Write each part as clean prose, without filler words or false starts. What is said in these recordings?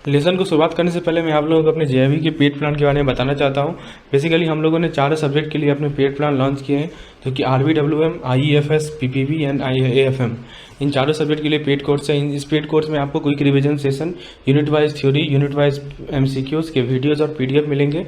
Lesson को शुरुआत करने से पहले मैं आप लोगों को अपने जेईई के पेड प्लान के बारे में बताना चाहता हूं। बेसिकली हम लोगों ने 4 सब्जेक्ट के लिए अपने पेड प्लान लॉन्च किए हैं, जो कि RBWM, IEFS, PPB and AFM। इन चारों सब्जेक्ट के लिए पेड कोर्स है। इस पेड कोर्स में आपको quick revision session, unit wise theory, unit wise MCQs के वीडियोज़ और PDF मिलेंगे।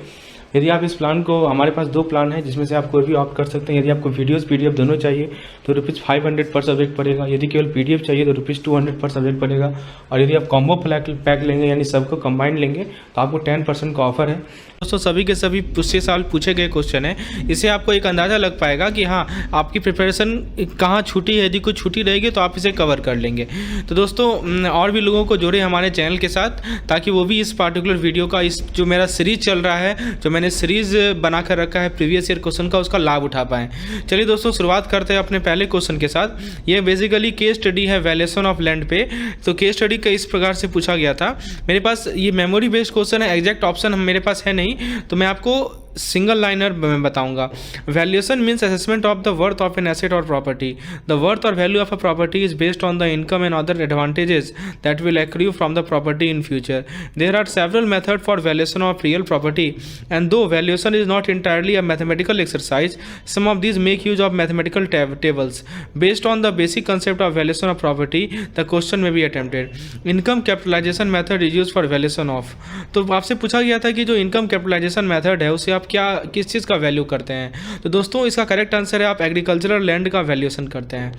यदि आप इस प्लान को, हमारे पास 2 प्लान है जिसमें से आप कोई भी ऑप्ट कर सकते हैं। यदि आपको वीडियोस PDF दोनों चाहिए तो ₹500 पर सब्जेक्ट पड़ेगा। यदि केवल PDF चाहिए तो ₹200 पर सब्जेक्ट पड़ेगा। और यदि आप कॉम्बो पैक लेंगे यानी सबको कंबाइंड लेंगे तो आपको 10% का ऑफर है। दोस्तों सभी के सभी पिछले साल पूछे गए क्वेश्चन है, इससे आपको एक अंदाज़ा लग पाएगा कि हाँ आपकी प्रिपरेशन कहाँ छूटी है। यदि कुछ छूटी रहेगी तो आप इसे कवर कर लेंगे। तो दोस्तों और भी लोगों को जोड़े हमारे चैनल के साथ, ताकि वो भी इस पार्टिकुलर वीडियो का, इस जो मेरा सीरीज चल रहा है, जो मैंने सीरीज बना कर रखा है प्रीवियस ईयर क्वेश्चन का, उसका लाभ उठा पाएँ। चलिए दोस्तों शुरुआत करते हैं अपने पहले क्वेश्चन के साथ। ये बेसिकली केस स्टडी है वैल्यूएशन ऑफ लैंड पे। तो केस स्टडी का इस प्रकार से पूछा गया था। मेरे पास ये मेमोरी बेस्ड क्वेश्चन है, एग्जैक्ट ऑप्शन मेरे पास है नहीं, तो मैं आपको सिंगल लाइनर में बताऊंगा। Valuation means assessment of the worth of an asset और प्रॉपर्टी। द वर्थ और value of a property is based on the income and other advantages that will accrue from the property in future. There are several method for valuation of real property and though valuation is not entirely a mathematical exercise, some of these make use of mathematical tables. Based on the basic concept of valuation of property, the question may be attempted. Income capitalization method is used for valuation of। तो आपसे पूछा गया था कि जो income capitalisation method है उसे आप किस चीज़ का वैल्यू करते हैं। तो दोस्तों इसका करेक्ट आंसर है आप एग्रीकल्चरल लैंड का वैल्यूएशन करते हैं।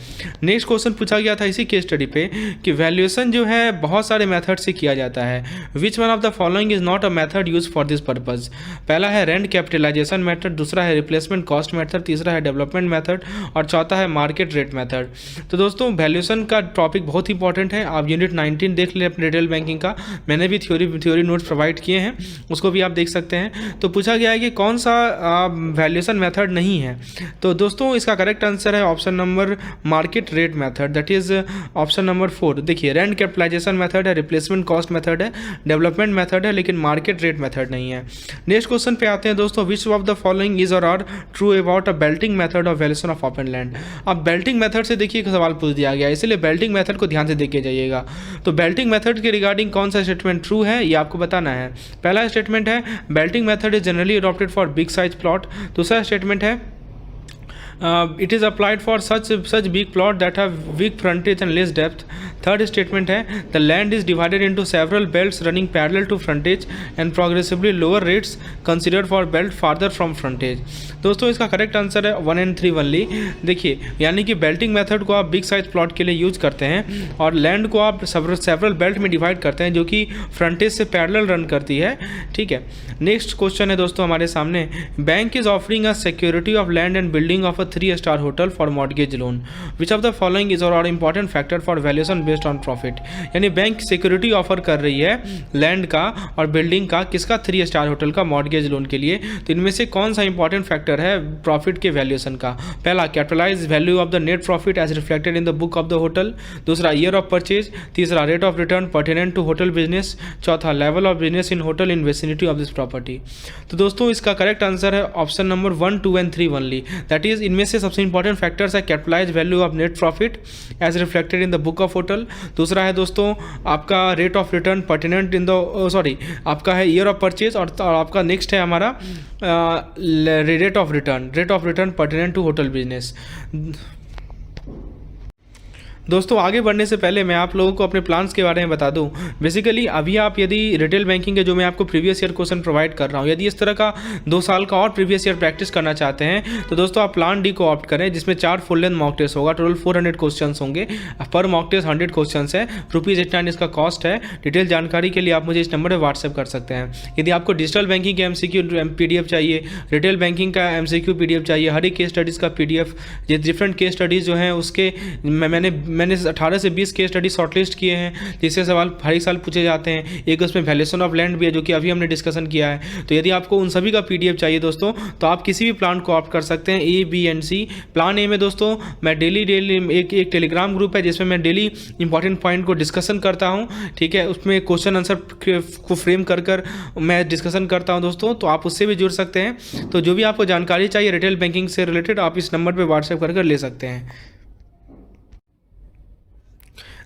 नेक्स्ट क्वेश्चन पूछा गया था इसी केस स्टडी पे कि वैल्यूएशन जो है बहुत सारे मेथड से किया जाता है। Which one of the following is not a method use for this purpose. पहला है रेंट कैपिटलाइजेशन मेथड, दूसरा है रिप्लेसमेंट कॉस्ट मेथड, तीसरा है डेवलपमेंट मेथड और चौथा है मार्केट रेट मेथड। तो दोस्तों वैल्यूएशन का टॉपिक बहुत इंपॉर्टेंट है। आप यूनिट 19 देख लें अपने रिटेल बैंकिंग का, मैंने भी थ्योरी नोट्स प्रोवाइड किए हैं, उसको भी आप देख सकते हैं। तो पूछा गया है कि कौन सा वैल्यूएशन मेथड नहीं है। तो दोस्तों इसका करेक्ट आंसर है option number market rate method, that is option number 4। देखिए रेंट कैपिटलाइजेशन मेथड है, रिप्लेसमेंट कॉस्ट मेथड है, डेवलपमेंट मेथड है, लेकिन मार्केट रेट मेथड नहीं है। नेक्स्ट क्वेश्चन पे आते हैं दोस्तों। Which of the following is और are true about a belting method of valuation of open land. अब बेल्टिंग मेथड से देखिए सवाल पूछ दिया गया, इसलिए बेल्टिंग मेथड को ध्यान से देखे जाइएगा। तो बेल्टिंग मेथड के रिगार्डिंग कौन सा स्टेटमेंट ट्रू है ये आपको बताना है। पहला स्टेटमेंट है Belting method is generally adopted for big size plot. दूसरा स्टेटमेंट है it is applied for such big plot that have weak frontage and less depth. Third statement है the land is divided into several belts running parallel to frontage and progressively lower rates considered for belt farther from frontage। दोस्तों इसका correct answer है 1 and 3 only. देखिए यानी कि Belting method को आप big size plot के लिए यूज करते हैं और लैंड को आप सेवरल बेल्ट में डिवाइड करते हैं जो कि फ्रंटेज से पैरेलल रन करती है। ठीक है, नेक्स्ट क्वेश्चन है दोस्तों हमारे सामने। Bank is offering a security of land and building of 3-star hotel for mortgage loan. Which of the following is और important factor for valuation based on profit. यानी बैंक सिक्योरिटी ऑफर कर रही है land का और building का, किसका 3-star hotel का मॉर्गेज लोन के लिए। तो इनमें से कौन सा इंपॉर्टेंट फैक्टर है प्रॉफिट के वैल्यूएशन का। पहला capitalise value of the net profit as reflected in the book of the hotel, दूसरा ईयर ऑफ परचेज, तीसरा rate of return pertinent to hotel business, चौथा level of business in hotel in vicinity of this property. तो दोस्तों इसका correct answer है option number 1, 2 and 3 only. That is इनमें से सबसे इंपॉर्टेंट फैक्टर्स है capitalise value of net profit as reflected in the book of hotel, दूसरा है दोस्तों आपका rate of return pertinent in the आपका है ईयर ऑफ परचेज और आपका नेक्स्ट है हमारा rate of return pertinent to hotel business. दोस्तों आगे बढ़ने से पहले मैं आप लोगों को अपने प्लान्स के बारे में बता दूं। बेसिकली अभी आप यदि रिटेल बैंकिंग के जो मैं आपको प्रीवियस ईयर क्वेश्चन प्रोवाइड कर रहा हूं, यदि इस तरह का 2 साल का और प्रीवियस ईयर प्रैक्टिस करना चाहते हैं तो दोस्तों आप प्लान डी को ऑप्ट करें, जिसमें 4 फुल लेंथ मॉक टेस्ट होगा। टोटल 400 क्वेश्चन होंगे, पर मॉक टेस्ट 100 क्वेश्चन है। ₹89 इसका कॉस्ट है। डिटेल जानकारी के लिए आप मुझे इस नंबर पर व्हाट्सएप कर सकते हैं। यदि आपको डिजिटल बैंकिंग के MCQ PDF चाहिए, रिटेल बैंकिंग का MCQ PDF चाहिए, हर एक केस स्टडीज़ का PDF, ये डिफरेंट केस स्टडीज़ जो हैं उसके मैंने 18 से 20 केस स्टडी शॉर्टलिस्ट किए हैं, जिससे सवाल हर एक साल पूछे जाते हैं। एक उसमें वैल्यूएशन ऑफ लैंड भी है जो कि अभी हमने डिस्कशन किया है। तो यदि आपको उन सभी का PDF चाहिए दोस्तों तो आप किसी भी प्लान को ऑप्ट कर सकते हैं, A, B and C। Plan A में दोस्तों मैं डेली एक टेलीग्राम ग्रुप है जिसमें मैं डेली इंपॉर्टेंट पॉइंट को डिस्कशन करता हूँ। ठीक है, उसमें क्वेश्चन आंसर को फ्रेम कर मैं डिस्कसन करता हूँ दोस्तों, तो आप उससे भी जुड़ सकते हैं। तो जो भी आपको जानकारी चाहिए रिटेल बैंकिंग से रिलेटेड आप इस नंबर पर व्हाट्सएप कर ले सकते हैं।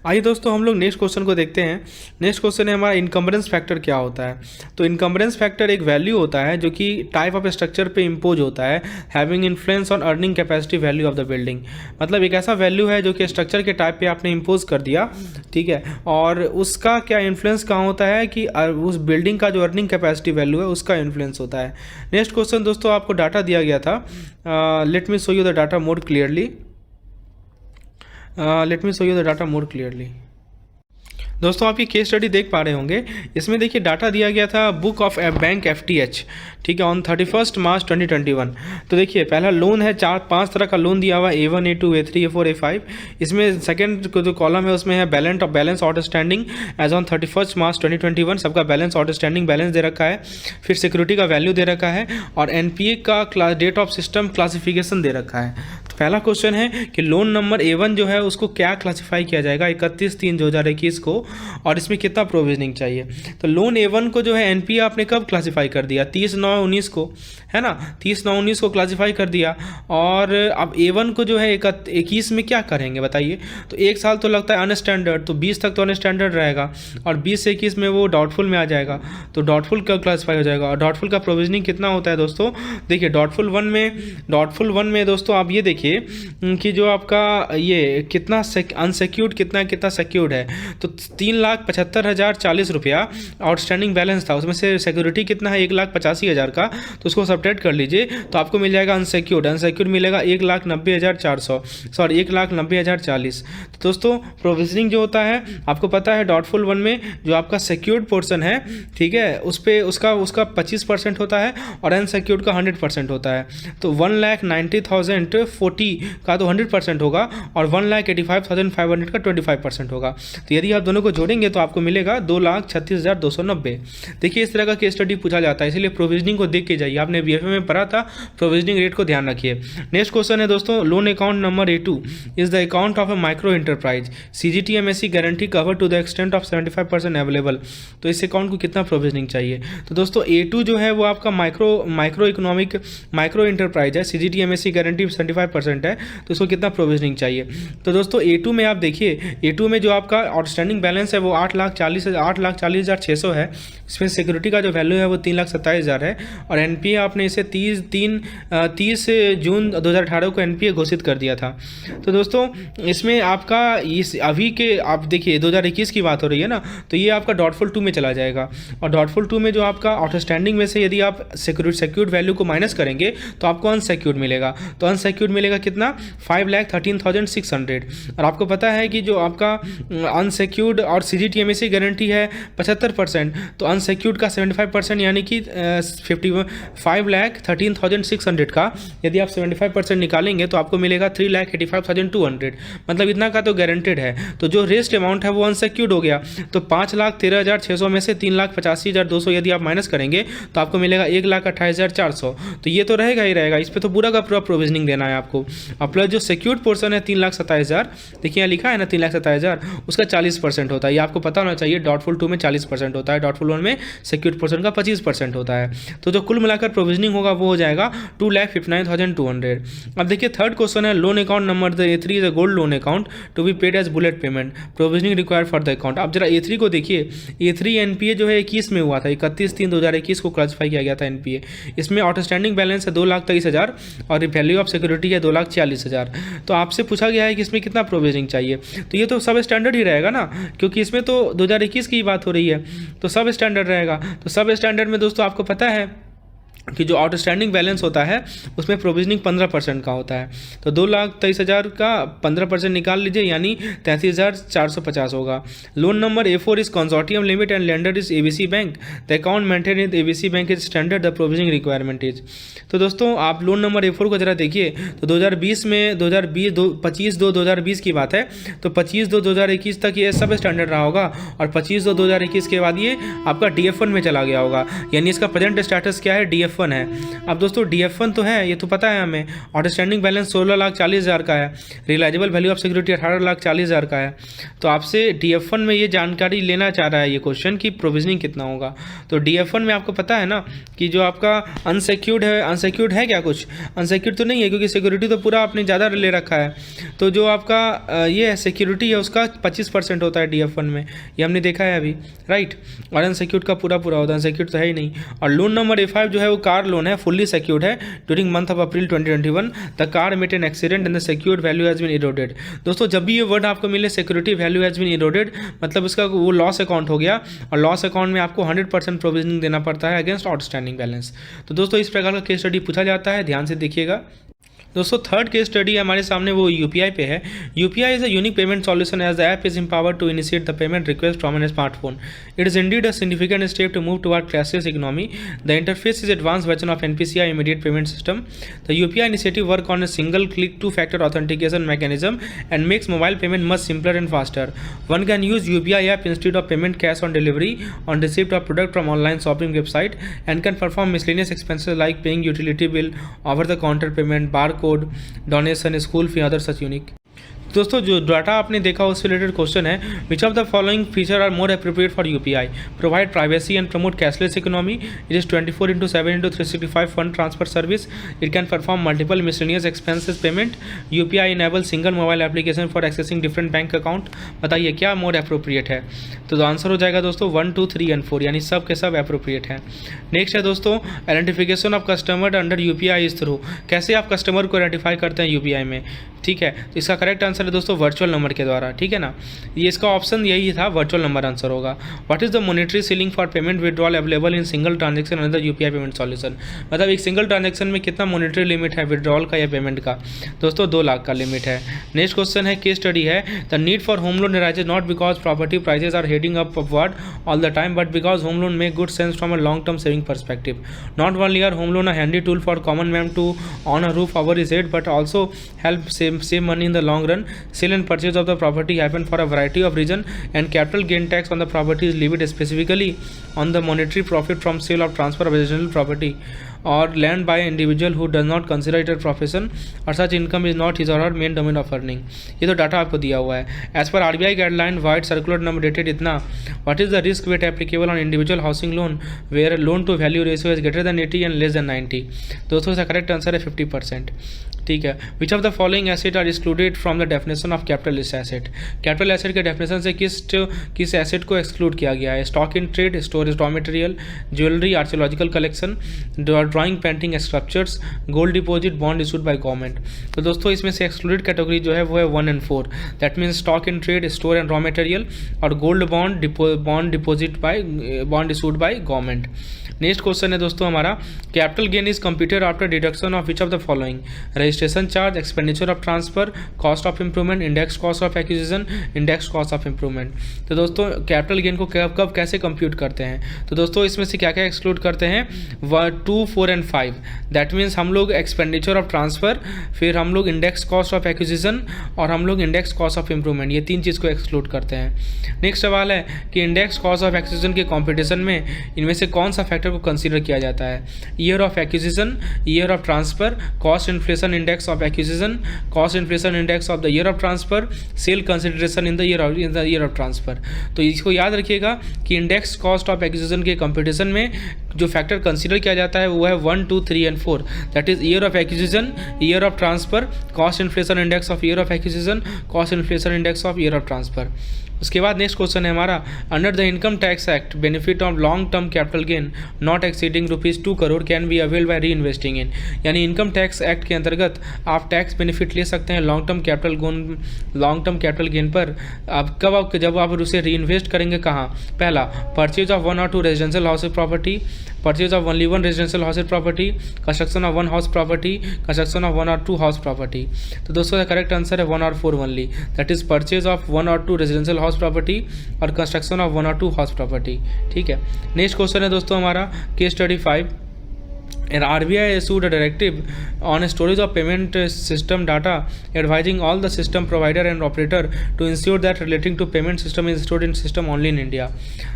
आइए दोस्तों हम लोग नेक्स्ट क्वेश्चन को देखते हैं। नेक्स्ट क्वेश्चन है हमारा इनकम्बरेंस फैक्टर क्या होता है। तो इनकम्बरेंस फैक्टर एक वैल्यू होता है जो कि टाइप ऑफ स्ट्रक्चर पे इम्पोज होता है, having influence on earning capacity value of the building. मतलब एक ऐसा वैल्यू है जो कि स्ट्रक्चर के टाइप पे आपने इम्पोज कर दिया, ठीक है, और उसका क्या इन्फ्लुएंस कहाँ होता है कि उस बिल्डिंग का जो अर्निंग कैपेसिटी वैल्यू है उसका इन्फ्लुएंस होता है। नेक्स्ट क्वेश्चन दोस्तों आपको डाटा दिया गया था, let me show you the data more clearly. Let me show you the data more clearly. दोस्तों आप ये केस स्टडी देख पा रहे होंगे, इसमें देखिए डाटा दिया गया था बुक ऑफ बैंक FTH, ठीक है, ऑन 31 मार्च 2021। तो देखिए पहला लोन है, 4-5 तरह का लोन दिया हुआ है, A1 A2 A3 A4 A5। इसमें सेकंड जो कॉलम है उसमें है बैलेंस आउटस्टैंडिंग एज ऑन 31 मार्च 2021, सबका बैलेंस आउटस्टैंडिंग बैलेंस दे रखा है। फिर सिक्योरिटी का वैल्यू दे रखा है और NPA का डेट ऑफ सिस्टम क्लासिफिकेशन दे रखा है। तो पहला क्वेश्चन है कि लोन नंबर A1 जो है उसको क्या क्लासीफाई किया जाएगा 31/3/2021 को, और इसमें कितना प्रोविजनिंग चाहिए। तो लोन A1 को जो है NPA आपने कब क्लासीफाई कर दिया, 30/9/19 को, है ना, 30/9/19 को क्लासीफाई कर दिया। और अब A1 को जो है 21 में क्या करेंगे बताइए। तो एक साल तो लगता है अनस्टैंडर्ड, तो 20 तक तो अनस्टैंडर्ड रहेगा और 20 से 21 में वो डाउटफुल में आ जाएगा। तो डाउटफुल कब क्लासीफाई हो जाएगा, और डाउटफुल का प्रोविजनिंग कितना होता है दोस्तों। देखिए डाउटफुल वन में दोस्तों आप ये देखिए कि जो आपका ये कितना अनसिक्योर्ड कितना सिक्योर्ड है। तो 3,75,040 रुपया आउटस्टैंडिंग बैलेंस था, उसमें से सिक्योरिटी कितना है 1,85,000 का, तो उसको सब्ट्रैक्ट कर लीजिए तो आपको मिल जाएगा अनसिक्योर्ड मिलेगा 1,90,400, सॉरी 1,90,040। तो दोस्तों प्रोविजनिंग जो होता है आपको पता है डाउटफुल वन में जो आपका सिक्योर्ड पोर्शन है, ठीक है, उस पर उसका 25% होता है और अनसिक्योर्ड का 100% होता है। तो 1,90,040 का तो 100% होगा और 1,85,500 का 25% होगा। तो यदि आप दोनों को जोड़ेंगे तो आपको मिलेगा 2,36,290। देखिए इस तरह का केस स्टडी पूछा जाता है, इसलिए प्रोविजनिंग को देख के जाइए। आपने BFA में पढ़ा था, प्रोविजनिंग रेट को ध्यान रखिए। नेक्स्ट क्वेश्चन है दोस्तों, loan account number A2 is the account of a micro enterprise, CGT MSE guarantee cover to the extent of 75% available. तो इस अकाउंट को कितना प्रोविजनिंग चाहिए। तो दोस्तों A2 जो है वो आपका माइक्रो इंटरप्राइज है, CGT MSE गारंटी 75% है, तो उसको कितना प्रोविजनिंग चाहिए। तो दोस्तों A2 में आप देखिए, A2 में जो आपका आउटस्टैंडिंग बैलेंस है वो 8,40,600 है। इसमें सिक्योरिटी का जो वैल्यू है वो 3,27,000 है और NPA आपने इसे 30 जून 2018 को NPA घोषित कर दिया था। तो दोस्तों इसमें आपका इस अभी के आप देखिए 2021 की बात हो रही है ना, तो ये आपका डाउटफुल 2 में चला जाएगा और डाउटफुल 2 में जो आपका आउटस्टैंडिंग में से यदि आप सिक्योर्ड वैल्यू को माइनस करेंगे तो आपको अनसिक्योर्ड मिलेगा। तो अनसिक्योर्ड मिलेगा कितना, 5,13,600। और आपको पता है कि जो आपका अनसिक्योर्ड और CGT MSE गारंटी है 75%, तो अनसिक्योर्ड का 75% यानी कि 5,13,600 का यदि आप 75% निकालेंगे तो आपको मिलेगा 3,85,200। मतलब इतना का तो गारंटेड है। तो जो रेस्ट अमाउंट है वो अनसिक्योर्ड हो गया। तो 5,13,600 में से 3,85,200 यदि आप माइनस करेंगे तो आपको मिलेगा 1,28,400। तो ये तो रहेगा ही रहेगा, इस पर तो पूरा का पूरा प्रोविजनिंग देना है आपको। और प्लस जो सिक्योर्ड पोर्शन है 3,27,000, देखिए यहाँ लिखा है ना 3,27,000, उसका 40% होता है। ये आपको पता होना चाहिए, डाउटफुल 2 में 40% होता है, डाउटफुल 1 में सिक्योर्ड पोर्शन का 25% होता है। तो जो कुल मिलाकर प्रोविजनिंग होगा वो हो जाएगा 2,59,200। अब देखिए थर्ड क्वेश्चन है, loan account number A3 is a gold loan account to be paid as bullet payment, provisioning required for the account. अब जरा A3 को देखिए, A3 NPA जो है 21 में हुआ था, 31/3/2021 को क्लासीफाई किया गया था NPA। इसमें आउटस्टैंडिंग बैलेंस है 2,23,000 और वैल्यू ऑफ सिक्योरिटी है 2,46,000। तो आपसे पूछा गया है कि इसमें कितना प्रोविजनिंग चाहिए। तो ये तो सब स्टैंडर्ड ही रहेगा ना, क्योंकि इसमें तो 2021 की बात हो रही है, तो सब स्टैंडर्ड रहेगा। तो सब स्टैंडर्ड में दोस्तों आपको पता है कि जो आउटस्टैंडिंग बैलेंस होता है उसमें प्रोविजनिंग 15% का होता है। तो 2,23,000 का 15% निकाल लीजिए, यानी 33,450 होगा। Loan number A4 is consortium limit and lender is ABC bank, the account maintain in ABC bank is standard, the provisioning requirement is. तो दोस्तों आप लोन नंबर A4 को जरा देखिए, तो 25/2/2020 की बात है, तो 25/2/2021 तक ये सब स्टैंडर्ड रहा होगा और 25/2/2021 के बाद ये आपका DF1 में चला गया होगा, यानी इसका प्रेजेंट स्टेटस क्या है, DF1 DF1 है। अब दोस्तों DF1 तो है, ये तो पता है हमें। आउटस्टैंडिंग बैलेंस 16,40,000 का है, रियलाइजेबल वैल्यू ऑफ सिक्योरिटी 18,40,000 का है। तो आपसे DF1 में ये जानकारी लेना चाह रहा है ये क्वेश्चन कि प्रोविजनिंग कितना होगा। तो DF1 में आपको पता है ना कि जो आपका अनसिक्योर्ड है क्या, कुछ अनसिक्योर्ड तो नहीं है क्योंकि सिक्योरिटी तो पूरा आपने ज़्यादा ले रखा है। तो जो आपका ये सिक्योरिटी है उसका 25% होता है DF1 में, ये हमने देखा है अभी, राइट। और अनसिक्योर्ड का पूरा होता है, अनसिक्योर्ड तो है ही नहीं। और लोन नंबर A5 जो है वो कार लोन है, फुल्ली सिक्योर्ड है। During month of April 2021 the car met an accident and the secured value has been eroded. दोस्तों जब भी ये वर्ड आपको मिले security value has been eroded, मतलब उसका वो लॉस अकाउंट हो गया, और लॉस अकाउंट में आपको 100% प्रोविजनिंग देना पड़ता है अगेंस्ट आउटस्टैंडिंग बैलेंस। तो दोस्तों इस प्रकार का केस स्टडी पूछा जाता है, ध्यान से देखिएगा। दोस्तों थर्ड केस स्टडी हमारे सामने वो UPI पे है। UPI is a unique payment solution as the app is empowered to initiate the payment request from a smartphone. It is indeed a significant step to move toward cashless economy. The interface is advanced version of NPCI immediate payment system. The UPI initiative work on a single click two-factor authentication mechanism and makes mobile payment much simpler and faster. One can use UPI app instead of payment cash on delivery, on receipt of product from online shopping website, and can perform miscellaneous expenses like paying utility bill, over-the-counter payment, barcode, donation, school fee, other such unique. दोस्तों जो data आपने देखा उससे related question है, which of the following feature are more appropriate for UPI? Provide privacy and promote cashless economy. It is 24/7/365 fund transfer service. It can perform multiple miscellaneous expenses payment. UPI enable single mobile application for accessing different bank account. बताइए क्या more appropriate है? तो answer हो जाएगा दोस्तों 1, 2, 3 and 4, यानी सब के सब अप्रोप्रिएट हैं। नेक्स्ट है दोस्तों identification of customer under UPI इस थ्रू। कैसे आप कस्टमर को आइडेंटिफाई करते हैं UPI में, ठीक है। तो इसका करेक्ट आंसर है दोस्तों वर्चुअल नंबर के द्वारा, ठीक है ना। ये इसका ऑप्शन यही था, वर्चुअल नंबर आंसर होगा। What is the monetary ceiling for payment withdrawal available in single transaction under UPI payment solution? मतलब एक सिंगल ट्रांजेक्शन में कितना मॉनेटरी लिमिट है विड्रॉल का या पेमेंट का? दोस्तों 2 लाख का लिमिट है। नेक्स्ट क्वेश्चन है, केस स्टडी है, the need for home loan arises not because property prices are heading up upward all the time but because home loan make good sense from a long term saving perspective. Not only are home loan a handy tool for common man to own a roof over his head but also help save money in the long run. Sale and purchase of the property happen for a variety of reasons, and capital gain tax on the property is levied specifically on the monetary profit from sale of transfer of residential property or land by an individual who does not consider it a profession or such income is not his or her main domain of earning. ये तो data आपको दिया हुआ है। As per RBI guideline wide circular number dated इतना, what is the risk weight applicable on individual housing loan where loan to value ratio is greater than 80 and less than 90? दोस्तों इसका correct answer है 50%, ठीक है। Which of the following asset are excluded from the definition of capitalist asset? Capital asset के definition से किस asset को exclude किया गया है? Stock in trade, storage raw material, jewellery, archaeological collection, drawing, painting, sculptures, gold deposit, bond issued by government. तो दोस्तों इसमें से एक्सक्लूडेड कैटेगरी जो है वो है 1 and 4, that means stock in trade, store and raw material और gold bond deposit by bond issued by government. Next question है दोस्तों हमारा, capital gain is computed after deduction of which of the following? Registration charge, expenditure of transfer, cost of improvement, index cost of acquisition, index cost of improvement. तो दोस्तों capital gain को कब कैसे compute करते हैं? तो दोस्तों इसमें से क्या क्या एक्सक्लूड करते हैं? 2, 4 एंड 5, दैट मीन्स हम लोग एक्सपेंडिचर ऑफ ट्रांसफर, फिर हम लोग इंडेक्स कॉस्ट ऑफ एक्विजिशन और हम लोग इंडेक्स कॉस्ट ऑफ इंप्रूवमेंट, ये 3 चीज़ को एक्सक्लूड करते हैं। नेक्स्ट सवाल है कि इंडेक्स कॉस्ट ऑफ एक्विजिशन के कॉम्पिटिशन में इनमें से कौन सा फैक्टर को कंसीडर किया जाता है? Year of acquisition, year of transfer, cost inflation index of acquisition, cost inflation index of the year of transfer, sale consideration in the year of transfer. तो इसको याद रखिएगा कि इंडेक्स कॉस्ट ऑफ एक्विजिशन के competition में जो factor consider किया जाता है वो है 1, 2, 3 and 4, that is year of acquisition, year of transfer, cost inflation index of year of acquisition, cost inflation index of year of transfer. उसके बाद नेक्स्ट क्वेश्चन है हमारा, under the income tax act benefit of long term capital gain not exceeding ₹2 crore can be avail by reinvesting in. यानी income tax act के अंतर्गत आप tax benefit ले सकते हैं लॉन्ग टर्म कैपिटल गेन पर। आप कब जब आप उसे री इन्वेस्ट करेंगे कहाँ? पहला, purchase of 1 or 2 residential house property, purchase of only 1 residential house property, construction of 1 house property, construction of 1 or 2 house property. तो दोस्तों करेक्ट आंसर है 1 or 4 only, that is purchase of 1 or 2 residential house property और construction of 1 or 2 house property. ठीक है। Next question है दोस्तों हमारा case study 5, And RBI issued a directive on storage of payment system data, advising all the system provider and operator to ensure that relating to payment system is stored in system only in India.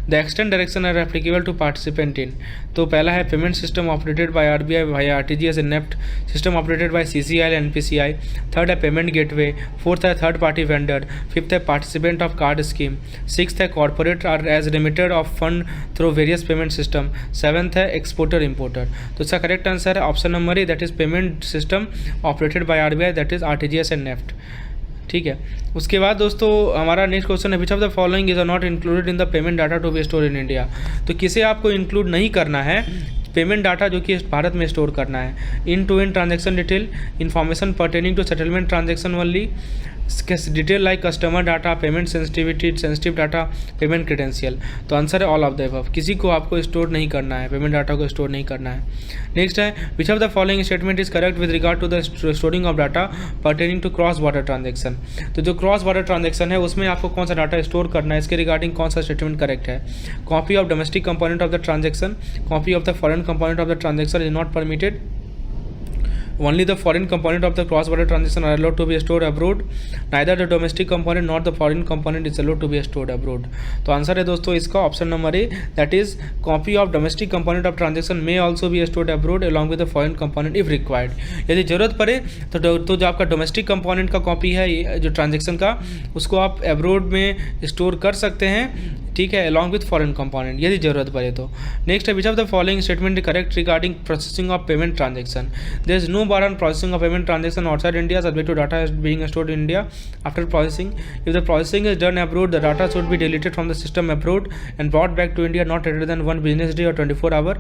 The extent direction are applicable to participant in. तो पहला है payment system operated by RBI via RTGS and NEFT, system operated by CCI and NPCI. Third है payment gateway. Fourth है third party vendor. Fifth है participant of card scheme. Sixth है corporate are as remitted of fund through various payment system. Seventh है exporter importer. तो इसका correct answer है option number A, that is payment system operated by RBI, that is RTGS and NEFT. ठीक है. उसके बाद दोस्तों हमारा नेक्स्ट क्वेश्चन है, which of the following is not included in the payment data to be store in India. तो किसे आपको इंक्लूड नहीं करना है पेमेंट डाटा जो कि भारत में स्टोर करना है. End to end transaction detail, information pertaining to settlement transaction only, detail like customer data, payment sensitive data, payment credential. तो आंसर है ऑल ऑफ द अबव. किसी को आपको स्टोर नहीं करना है, पेमेंट डाटा को स्टोर नहीं करना है. नेक्स्ट है, which of the following statement is correct with regard to the storing of data pertaining to cross border transaction. तो जो क्रॉस बॉर्डर ट्रांजेक्शन है उसमें आपको कौन सा डाटा स्टोर करना है, इसके रिगार्डिंग कौन सा स्टेटमेंट करेक्ट है. Copy of domestic component of the transaction, copy of the foreign component of the transaction is not permitted. Only the foreign component of the cross-border transaction are allowed to be stored abroad. Neither the domestic component nor the foreign component is allowed to be stored abroad. तो answer है दोस्तों इसका option number A, that is copy of domestic component of transaction may also be stored abroad along with the foreign component if required. यदि जरूरत पड़े तो जो आपका डोमेस्टिक कंपोनेंट का कॉपी है जो ट्रांजेक्शन का, उसको आप अब्रोड में स्टोर कर सकते हैं. ठीक है, अलॉन्ग विद फॉरेन कंपोनेंट यदि जरूरत पड़े तो. नेक्स्ट है, which of the following statement correct regarding processing of payment transaction. There is no bar on processing of payment transaction outside India subject to data is being stored in India after processing. If the processing is done abroad, the data should be deleted from the system abroad and brought back to India not later than 1 business day or 24 hour.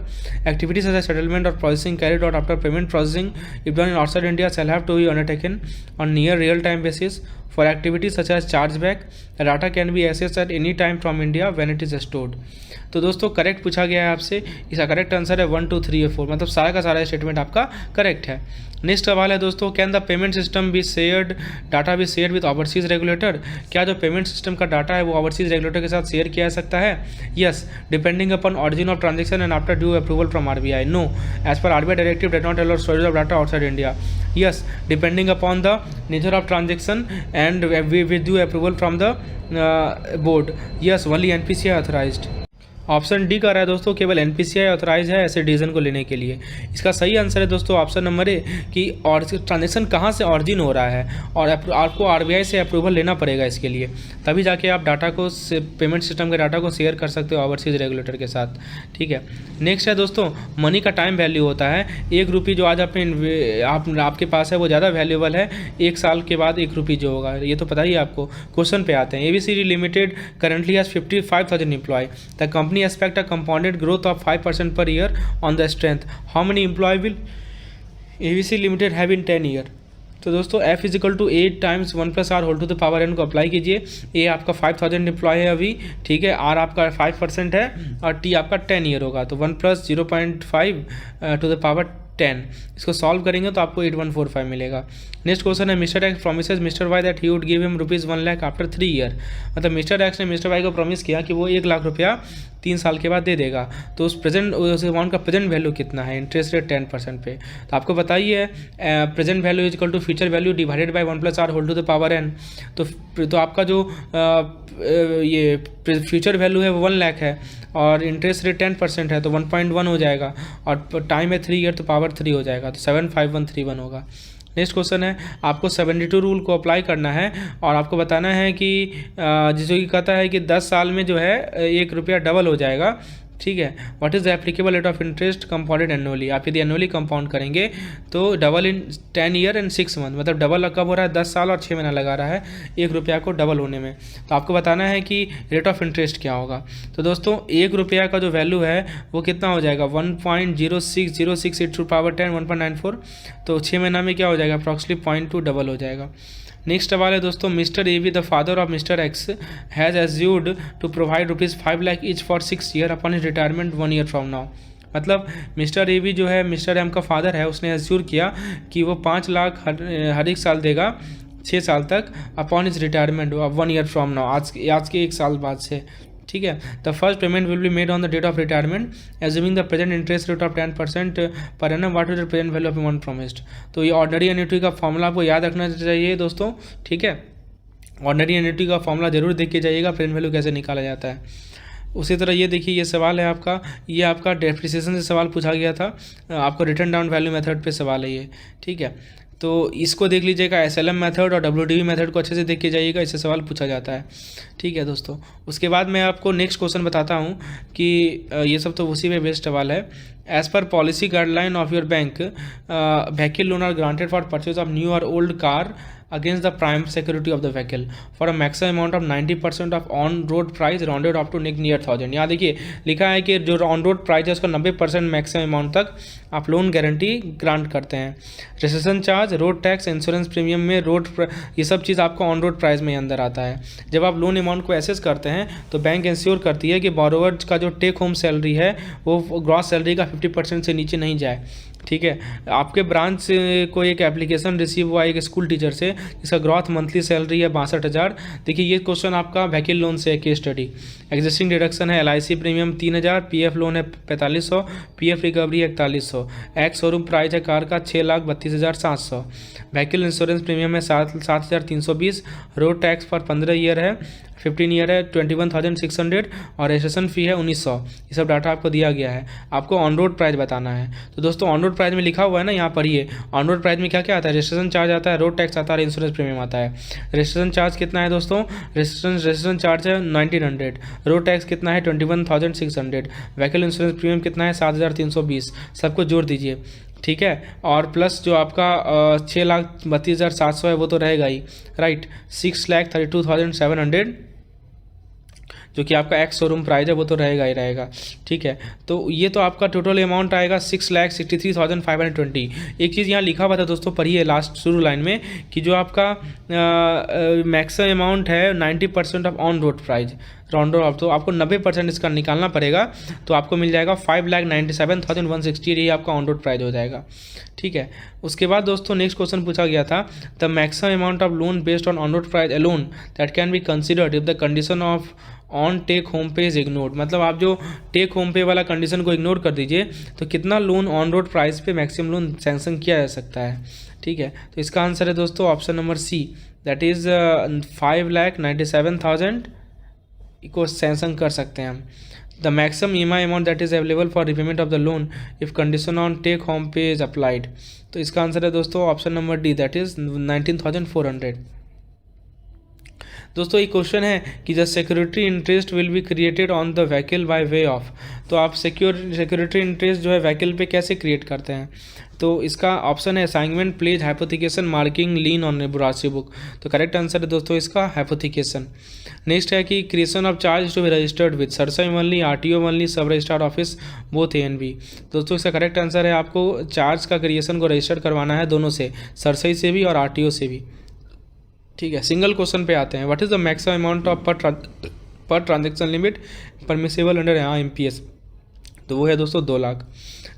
Activities such as settlement or processing carried out after payment processing if done in outside India shall have to be undertaken on near real time basis. For activities such as chargeback, the data can be accessed at any time from India when it is stored. तो दोस्तों correct पूछा गया है आपसे, इसका correct answer है 1, 2, 3 और 4, मतलब सारा का सारा स्टेटमेंट आपका करेक्ट है. नेक्स्ट सवाल है दोस्तों, can the payment system be shared data be share with overseas regulator. क्या जो पेमेंट सिस्टम का डाटा है वो ओवरसीज रेगुलेटर के साथ शेयर किया जा सकता है. Yes, depending upon origin of transaction and after due approval from RBI. No, as per RBI directive does not allow storage of data outside India. Yes, depending upon the nature of transaction and with due approval from the board. Yes, only NPCI authorized. Option D कर रहा है दोस्तों, केवल NPCI authorise है ऐसे decision को लेने के लिए. इसका सही आंसर है दोस्तों ऑप्शन नंबर ए, कि और ट्रांजेक्शन कहाँ से ऑरिजिन हो रहा है और आपको RBI से अप्रूवल लेना पड़ेगा इसके लिए, तभी जाके आप डाटा को पेमेंट सिस्टम के डाटा को शेयर कर सकते हो ओवरसीज रेगुलेटर के साथ. ठीक है. नेक्स्ट है दोस्तों, मनी का टाइम वैल्यू होता है. 1 रुपये जो आज आपके पास है वो ज़्यादा वैल्यूबल है 1 साल के बाद 1 रुपये जो होगा, ये तो पता ही है आपको. क्वेश्चन पे आते हैं. ABC limited currently has 55,000 employ. The company expect a compounded growth of 5% per year on the strength. How many employee will ABC Limited have in 10 year? तो दोस्तों F is equal to 8 times 1 + R whole to the power n को apply कीजिए. ए आपका 5000 employ है अभी. ठीक है. R आपका 5% है और T आपका 10 ईयर होगा, तो 1 + 0.5 टू द पावर 10. इसको सॉल्व करेंगे तो आपको 8145 मिलेगा. नेक्स्ट क्वेश्चन है, Mister X promises Mister Y that he would give him ₹1 lakh after 3 year. मतलब मिस्टर एक्स ने मिस्टर वाई को प्रॉमिस किया कि वो 1 लाख रुपया 3 साल के बाद दे देगा. तो उस अमाउंट का प्रेजेंट वैल्यू कितना है, इंटरेस्ट रेट 10% पे. तो आपको बताइए present value is equal to future value divided by 1 + R whole to the power n. तो आपका जो ये फ्यूचर वैल्यू है वो 1 लाख है और इंटरेस्ट रेट 10% है, तो 1.1 हो जाएगा और टाइम है 3 ईयर, तो पावर 3 हो जाएगा, तो 75131 होगा. नेक्स्ट क्वेश्चन है, आपको 72 रूल को अप्लाई करना है और आपको बताना है कि जिसको कि कहता है कि 10 साल में जो है 1 रुपया डबल हो जाएगा. ठीक है. What is the applicable rate of interest compounded annually. आप यदि एनुअली कंपाउंड करेंगे तो double in 10 year and 6 month, मतलब डबल कब हो रहा है, 10 साल और 6 महीना लगा रहा है 1 रुपया को डबल होने में. तो आपको बताना है कि रेट ऑफ इंटरेस्ट क्या होगा. तो दोस्तों 1 रुपया का जो वैल्यू है वो कितना हो जाएगा, 1.06068 टू पावर 10 1.94. तो 6 महीना में क्या हो जाएगा, अप्रॉक्सिमेटली 0.2 डबल हो जाएगा. नेक्स्ट सवाल है दोस्तों, mister AB the father of mister X has assured to provide ₹5 lakh each for 6 year upon his retirement 1 year from now. मतलब मिस्टर AB जो है मिस्टर M का फादर है, उसने एज्यूर किया कि वो 5 लाख हर एक साल देगा 6 साल तक upon his retirement 1 year from now, आज के 1 साल बाद से. ठीक है। The first payment will be made on the date of retirement assuming the present interest rate of 10% per annum what is the present value of amount promised. तो ये ordinary annuity का फॉर्मूला आपको याद रखना चाहिए दोस्तों, ठीक है। ऑर्डिनरी एन्युटी का फॉर्मूला जरूर देख के जाइएगा, प्रेजेंट वैल्यू कैसे निकाला जाता है। उसी तरह ये देखिए, ये सवाल है आपका, ये आपका डेप्रिसिएशन से सवाल पूछा गया था, आपको रिटर्न डाउन वैल्यू मेथड पे सवाल है ये, ठीक है। तो इसको देख लीजिएगा, एसएलएम मेथड और डब्ल्यूडीवी मेथड को अच्छे से देख के जाइएगा, इससे सवाल पूछा जाता है, ठीक है दोस्तों। उसके बाद मैं आपको नेक्स्ट क्वेश्चन बताता हूँ कि ये सब तो उसी पे बेस्ड सवाल है। As per policy guideline of your bank, vehicle loan are granted for purchase of new और old car against the prime security of the vehicle for a maximum amount of 90% of on road price rounded up to near 1000। यहाँ देखिए लिखा है कि जो on road price है उसका 90% maximum amount तक आप लोन गारंटी ग्रांट करते हैं। Registration charge, road tax, insurance premium में रोड, ये सब चीज़ आपको ऑन रोड प्राइस में ही अंदर आता है। जब आप लोन अमाउंट को एसेस करते हैं तो बैंक इंश्योर करती है कि बोरोवर का जो टेक होम सैलरी है वो ग्रॉस सैलरी का 50% से नीचे नहीं जाए, ठीक है। आपके ब्रांच को एक एप्लीकेशन रिसीव हुआ एक स्कूल टीचर से जिसका ग्रॉथ मंथली सैलरी है 62,000। देखिए ये क्वेश्चन आपका व्हीकल लोन से है, केस स्टडी। एग्जिस्टिंग डिडक्शन है LIC प्रीमियम 3,000, PF लोन है 4500, PF रिकवरी है 4100, एक्स शोरूम प्राइस है कार का 6,32,700, व्हीकल इंश्योरेंस प्रीमियम है 7,320, रोड टैक्स पर 15 ईयर है, 15 ईयर है 21,600 और रजिस्ट्रेशन फ़ी है 1900। ये सब डाटा आपको दिया गया है, आपको ऑन रोड प्राइस बताना है। तो दोस्तों ऑन रोड प्राइस में लिखा हुआ है ना, यहाँ पढ़िए। ऑन रोड प्राइस में क्या क्या आता है, रजिस्ट्रेशन चार्ज आता है, रोड टैक्स आता है, इंश्योरेंस प्रीमियम आता है। रजिस्ट्रेशन चार्ज कितना है दोस्तों, रजिस्ट्रेशन चार्ज है 1900, रोड टैक्स कितना है 21,600, व्हीकल इंश्योरेंस प्रीमियम कितना है 7,320, सबको जोड़ दीजिए, ठीक है। और प्लस जो आपका 6,32,700 है वो तो रहेगा ही, राइट। 6,32,700 जो कि आपका एक्स शोरूम प्राइस है वो तो रहेगा ही रहेगा, ठीक है। तो ये तो आपका टोटल अमाउंट आएगा 6,63,520। एक चीज़ यहाँ लिखा हुआ था दोस्तों, पढ़िए लास्ट शुरू लाइन में कि जो आपका मैक्सिमम अमाउंट है 90% of on road price round of, तो आपको 90% इसका निकालना पड़ेगा, तो आपको मिल जाएगा 5,97,160, यही आपका ऑन रोड प्राइस हो जाएगा, ठीक है। उसके बाद दोस्तों नेक्स्ट क्वेश्चन पूछा गया था, the maximum amount of loan based on road price alone that can be considered if the condition of on take home pay is ignored. मतलब आप जो टेक होम पे वाला कंडीशन को इग्नोर कर दीजिए तो कितना लोन ऑन रोड प्राइस पे मैक्सिमम लोन सैंक्शन किया जा सकता है, ठीक है। तो इसका आंसर है दोस्तों option number C, that is 5,97,000 को सैंक्शन कर सकते हैं हम। The maximum EMI amount that is available for repayment of the loan if condition on take home pay is applied. तो इसका आंसर है दोस्तों option number D, that is 19,400। दोस्तों एक क्वेश्चन है कि the security interest will be created on the vehicle by way of. तो आप सिक्योरिटी इंटरेस्ट जो है व्हीकल पे कैसे क्रिएट करते हैं, तो इसका ऑप्शन है assignment, pledge, hypothecation, marking, lien on नेबुलासी बुक। तो करेक्ट आंसर है दोस्तों इसका हाइपोथिकेशन। नेक्स्ट है कि creation of charge to be registered with CERSAI only, RTO only, sub registered office both ANB। दोस्तों इसका करेक्ट आंसर है आपको चार्ज का क्रिएशन को रजिस्टर्ड करवाना है दोनों से, सरसई से भी और RTO से भी, ठीक है। सिंगल क्वेश्चन पे आते हैं, what is the maximum amount of per transaction limit permissible under MPS। तो वो है दोस्तों 2 लाख।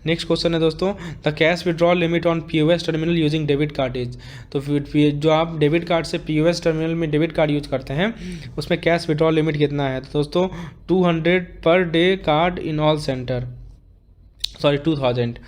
नेक्स्ट क्वेश्चन है दोस्तों, the cash withdrawal limit on POS terminal using debit card is. तो जो आप डेबिट कार्ड से POS टर्मिनल में डेबिट कार्ड यूज करते हैं उसमें कैश विड्रॉल लिमिट कितना है, तो दोस्तों 200 per day card in all centre, sorry 2000।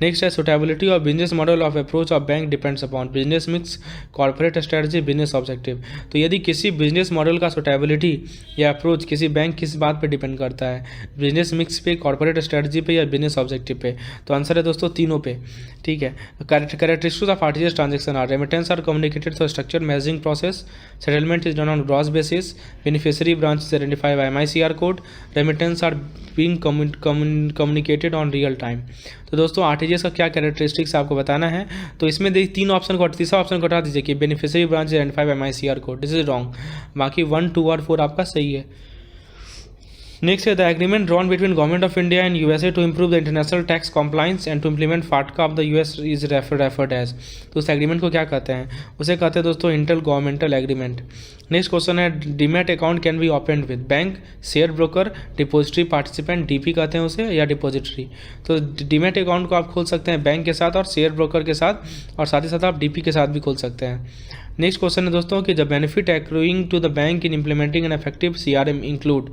Next है suitability of business model of approach of bank depends upon business mix, corporate strategy, business objective. तो यदि किसी बिजनेस मॉडल का सुटेबिलिटी या अप्रोच किसी बैंक किस बात पे डिपेंड करता है, बिजनेस मिक्स पे, कॉर्पोरेट स्ट्रेटजी पे या बिजनेस ऑब्जेक्टिव पे, तो आंसर है दोस्तों तीनों पे, ठीक है। Characteristics of RTGS transaction are remittance are communicated through structure messaging process, settlement is done on gross basis, beneficiary branch is identified by MICR code, remittance are being communicated on real time. तो दोस्तों RTGS का क्या characteristics आपको बताना है, तो इसमें देखिए 3 ऑप्शन को, तीसरा ऑप्शन को हटा दीजिए कि beneficiary branch identified by MICR code, this is wrong. बाकी 1, 2 और 4 आपका सही है। नेक्स्ट है the agreement drawn between government of India and USA to improve the international tax compliance and to implement FATCA of the US is referred as. तो उस agreement को क्या कहते हैं, उसे कहते हैं दोस्तों inter governmental agreement. Next question है demat account can be open with bank, share broker, depository participant, DP कहते हैं उसे, या डिपोजिटरी। तो डीमैट अकाउंट को आप खोल सकते हैं बैंक के साथ और शेयर ब्रोकर के साथ, और साथ ही साथ आप DP के साथ भी खोल सकते हैं। नेक्स्ट क्वेश्चन है दोस्तों कि the benefit accruing to the bank in implementing an effective CRM include.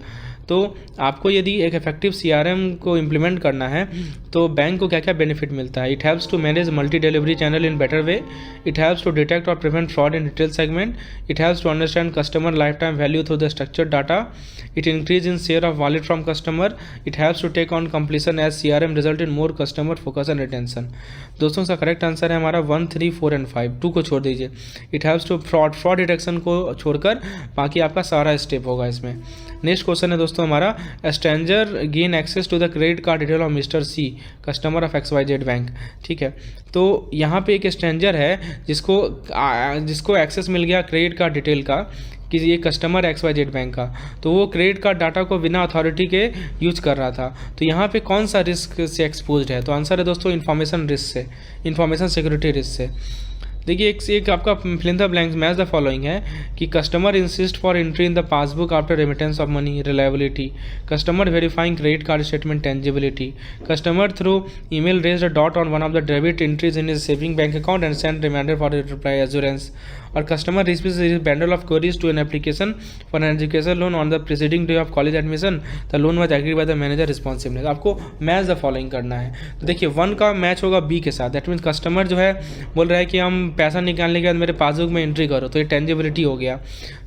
तो आपको यदि एक इफेक्टिव CRM को इम्प्लीमेंट करना है तो बैंक को क्या क्या बेनिफिट मिलता है। It helps to manage multi delivery channel in better way, it helps to detect और prevent fraud in retail segment, it helps to understand customer life time value through the structured data, it increase in share of wallet from customer, it helps to take on completion as CRM result in more customer focus and retention. दोस्तों इसका correct answer है हमारा 1, 3, 4 and 5, 2 को छोड़ दीजिए। It helps to fraud detection को छोड़कर बाकी आपका सारा स्टेप होगा इसमें। नेक्स्ट क्वेश्चन है दोस्तों हमारा, stranger gain access to the credit card detail of Mister C, customer of XYZ bank. ठीक है, तो यहाँ पे एक स्ट्रेंजर है जिसको एक्सेस मिल गया क्रेडिट कार्ड डिटेल का कि ये कस्टमर XYZ बैंक का, तो वो क्रेडिट कार्ड डाटा को बिना अथॉरिटी के यूज कर रहा था। तो यहाँ पे कौन सा रिस्क से एक्सपोज्ड है, तो आंसर है दोस्तों इन्फॉर्मेशन रिस्क से, इन्फॉर्मेशन सिक्योरिटी रिस्क से। देखिए एक आपका fill in the blanks match the following है कि customer insist for entry in the passbook after remittance of money, reliability, customer verifying credit card statement, tangibility, customer through email raised a doubt on one of the debit entries in his saving bank account and send reminder for reply assurance, और customer receives bundle of queries to an application for an education loan on the preceding day of college admission, the loan was agreed by the manager responsiveness. आपको match the following करना है। तो देखिए 1 का match होगा B के साथ, that means customer जो है बोल रहा है कि हम पैसा निकालने के बाद मेरे पासबुक में एंट्री करो, तो ये टेंजिबिलिटी हो गया।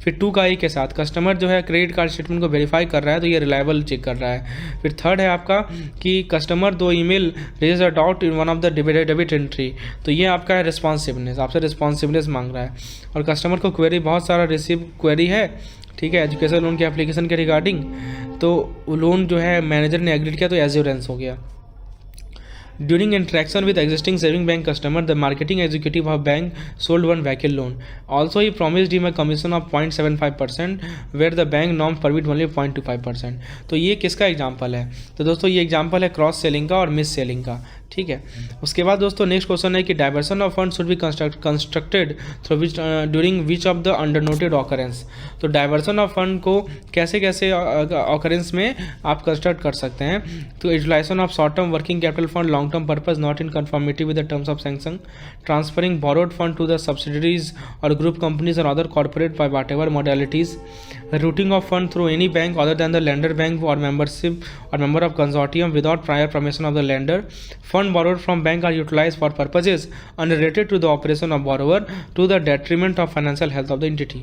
फिर 2 का A के साथ कस्टमर जो है क्रेडिट कार्ड स्टेटमेंट को वेरीफाई कर रहा है, तो ये रिलायबल चेक कर रहा है। फिर 3rd है आपका कि customer 2 email raise a doubt in one of the debit entry, तो ये आपका है रिस्पॉन्सिबनेस, आपसे रिस्पॉन्सिबनेस मांग रहा है। और कस्टमर को क्वेरी बहुत सारा रिसीव क्वेरी है, ठीक है, एजुकेशन लोन के एप्लीकेशन के रिगार्डिंग, तो लोन जो है मैनेजर ने एग्रीड किया, तो एश्योरेंस हो गया। During interaction with existing saving bank customer, the marketing executive of bank sold one vehicle loan. Also, he promised him a commission of 0.75%, where the bank norm permit only 0.25%. तो ये किसका example है, तो दोस्तों ये example है cross selling का और मिस सेलिंग का। ठीक है, उसके बाद दोस्तों नेक्स्ट क्वेश्चन है कि diversion of fund should be constructed through which during which of the undernoted occurrence. तो डाइवर्सन ऑफ फंड को कैसे कैसे ऑकरेंस में आप कंस्ट्रक्ट कर सकते हैं, तो utilisation of short term working capital fund long term purpose not in conformity with the terms of sanction, transferring borrowed fund to the subsidiaries और ग्रुप कंपनीज और other corporate by whatever modalities, routing of fund through any bank other than the lender bank or membership or member of consortium without prior permission of the lender, fund borrowed from bank are utilized for purposes unrelated to the operation of borrower to the detriment of financial health of the entity।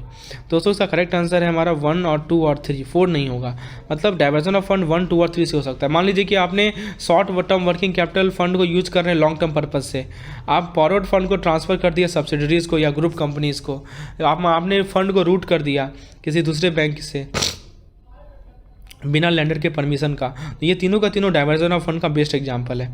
दोस्तों इसका correct answer है हमारा 1 और 2 और 3, 4 नहीं होगा। मतलब diversion of fund 1, 2 और 3 से हो सकता है। मान लीजिए कि आपने short term working capital fund को यूज कर रहे हैं लॉन्ग टर्म पर्पज से, आप बॉरोड फंड को ट्रांसफर कर दिया सब्सिडरीज को या ग्रुप कंपनीज को, आपने फंड को रूट कर दिया किसी दूसरे बैंक से बिना लेंडर के परमिशन का, तो ये तीनों का तीनों डाइवर्जन ऑफ फंड का बेस्ट एग्जांपल है।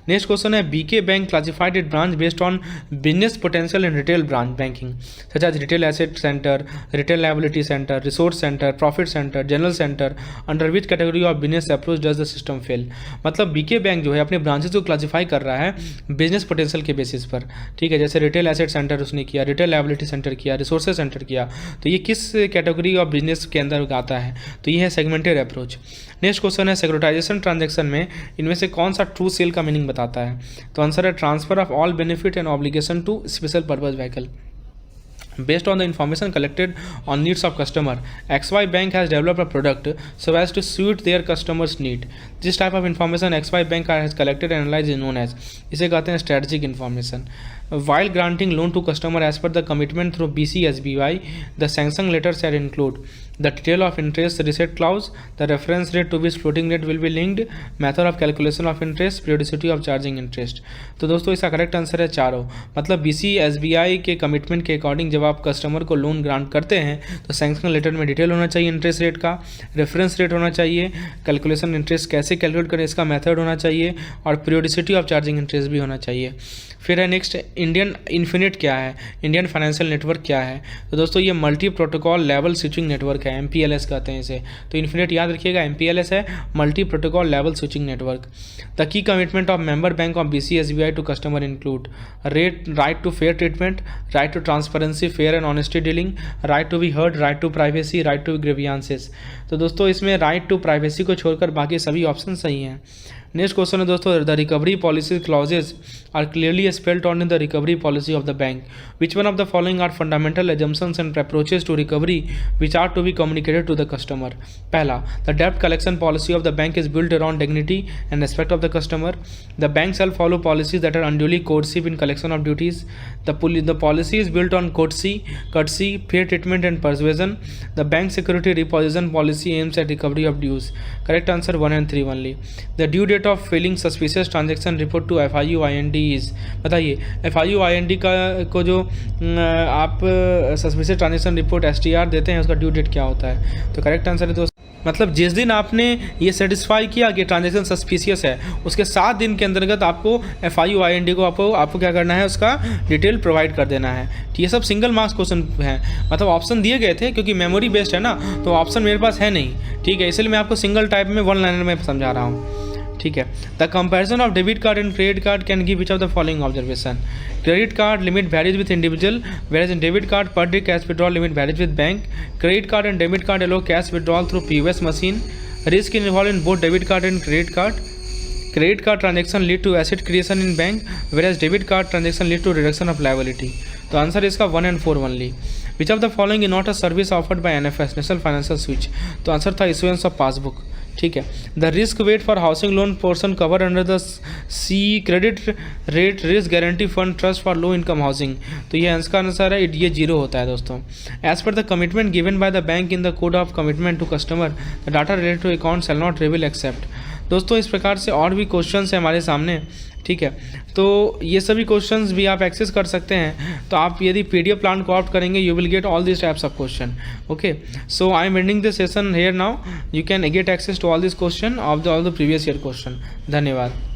नेक्स्ट क्वेश्चन है BK bank classified it branch based on business potential in retail branch banking such as retail asset centre, retail liability centre, resource centre, profit centre, general centre, under which category of business approach does the system fail. मतलब BK bank जो है अपने branches को classify कर रहा है business potential के basis पर, ठीक है, जैसे रिटेल एसेट सेंटर उसने किया, रिटेल लायबिलिटी सेंटर किया, रिसोर्सेज सेंटर किया, तो ये किस कैटेगरी ऑफ बिजनेस के अंदर आता है, तो ये है सेगमेंटेड अप्रोच। नेक्स्ट क्वेश्चन है सिक्योरिटाइजेशन ट्रांजैक्शन में इनमें से कौन सा ट्रू सेल का मीनिंग बताता है, तो आंसर है transfer of all benefit and obligation to special purpose vehicle. Based on the information collected on needs of customer, XY Bank has developed a product so as to suit their customers' need. This type of information XY Bank has collected and analyzed is known as, इसे कहते हैं strategic information. While granting loan to customer as per the commitment through BCSBY, the sanction letter shall include the detail of interest reset clause, the reference rate to which floating rate will be linked, method of calculation of interest, periodicity of charging interest। तो दोस्तों इसका correct answer है चारों। मतलब BCSBI के commitment के according जब आप कस्टमर को लोन ग्रांट करते हैं तो सैंक्शन लेटर में डिटेल होना चाहिए इंटरेस्ट रेट का, रेफरेंस रेट होना चाहिए, कैलकुलेशन इंटरेस्ट कैसे कैलकुलेट करें इसका मेथड होना चाहिए, और पीरियोडिसिटी ऑफ चार्जिंग इंटरेस्ट भी होना चाहिए। फिर है नेक्स्ट इंडियन इन्फिनिट क्या है, इंडियन फाइनेंशियल नेटवर्क क्या है, तो दोस्तों ये multi protocol level switching network है, MPLS कहते हैं इसे। तो इन्फिनिट याद रखिएगा, MPLS है multi protocol level switching network. The key commitment of member bank of BCSBI to customer include right to fair treatment, right to transparency, fair and honesty dealing, right to be heard, right to privacy, right to grievances. तो दोस्तों इसमें right to privacy को छोड़कर बाकी सभी option सही हैं। Next question है दोस्तों the recovery policy clauses are clearly spelled out in the recovery policy of the bank. Which one of the following are fundamental assumptions and approaches to recovery which are to be communicated to the customer? पहला, the debt collection policy of the bank is built around dignity and respect of the customer. The bank shall follow policies that are unduly coercive in collection of duties. The policy is built on courtesy, fair treatment and persuasion. The bank security reposition policy aims at recovery of dues. Correct answer 1 and 3 only. The due date of filing suspicious transaction report to FIU-IND is, बताइए FIU-IND का को जो आप suspicious transaction report STR देते हैं उसका due date क्या होता है? तो करेक्ट आंसर है दोस्तों, मतलब जिस दिन आपने ये सेटिस्फाई किया कि ट्रांजैक्शन सस्पिशियस है उसके 7 दिन के अंतर्गत आपको FIU-IND को आपको क्या करना है, उसका डिटेल प्रोवाइड कर देना है। ये सब सिंगल मार्क्स क्वेश्चन हैं, मतलब ऑप्शन दिए गए थे क्योंकि मेमोरी बेस्ड है ना, तो ऑप्शन मेरे पास है नहीं, ठीक है, इसलिए मैं आपको सिंगल टाइप में 1 लाइनर में समझा रहा हूँ, ठीक है। The comparison of debit card and credit card can give which of the following observation? Credit card limit varies with individual, whereas in debit card per day cash withdrawal limit varies with bank. Credit card and debit card allow cash withdrawal through POS machine. Risk involved in both debit card and credit card. Credit card transaction lead to asset creation in bank, whereas debit card transaction lead to reduction of liability. तो answer इसका 1 and 4 only. Which of the following is not a service offered by NFS National Financial Switch? तो answer था issuance of passbook, ठीक है। The risk weight for housing loan portion cover under the C credit rate risk guarantee fund trust for low income housing, तो ये answer का answer है, ये 0 होता है दोस्तों। As per the commitment given by the bank in the code of commitment to customer the data related to account shall not reveal except. दोस्तों इस प्रकार से और भी क्वेश्चंस हैं हमारे सामने, ठीक है, तो ये सभी क्वेश्चंस भी आप एक्सेस कर सकते हैं। तो आप यदि PDF प्लान को ऑप्ट करेंगे you will get all this types of question, okay. So I am ending this session here now, you can get access to all this question of all the previous year question. धन्यवाद।